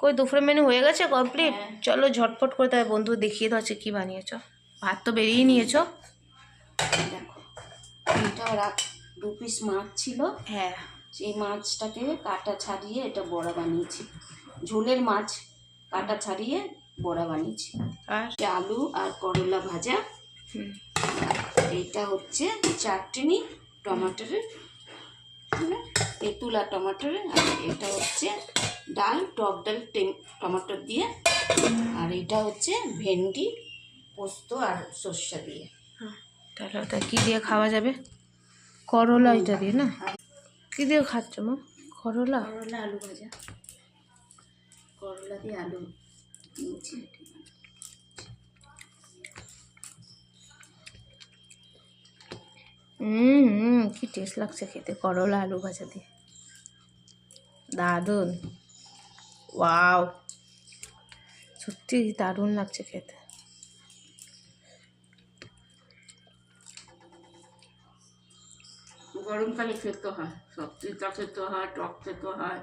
কই দুপুরের মেনু হয়ে গেছে কমপ্লিট? হ্যাঁ। চলো ঝটপট করে তাই বন্ধু দেখিয়ে দাও কি বানিয়েছো। ভাত তো বেরিয়ে নিয়েছো। দেখো, এটা ওরা 2 পিস মাছ ছিল। হ্যাঁ। সেই মাছটাকে কাটা ছাড়িয়ে এটা বড়া বানিয়েছি। ঝোলের মাছ কাটা ছাড়িয়ে বড়া বানিয়েছি। আর আলু আর করলা ভাজা। এইটা হচ্ছে চাটনি টমাটোরের, তেঁতুল আর টমাটোরের। আর এটা হচ্ছে ডাল, টক ডাল টমাটোর দিয়ে। আর এটা হচ্ছে ভেন্ডি পোস্ত আর সর্ষে দিয়ে। তাহলে ওটা কি দিয়ে খাওয়া যাবে? করলা এটা দিয়ে না? কি দিয়ে খাচ্ছ মা? করলা? করলা আলু ভাজা, করলা দিয়ে আলু নিয়েছি। কি টেস্ট লাগছে খেতে করলা আলু ভাজা দিয়ে, দারুণ। ওয়াও, সত্যি দারুণ লাগছে খেতে। গরমকালে খেতে হয়, সব তিতা খেতে হয়, টক খেতে হয়।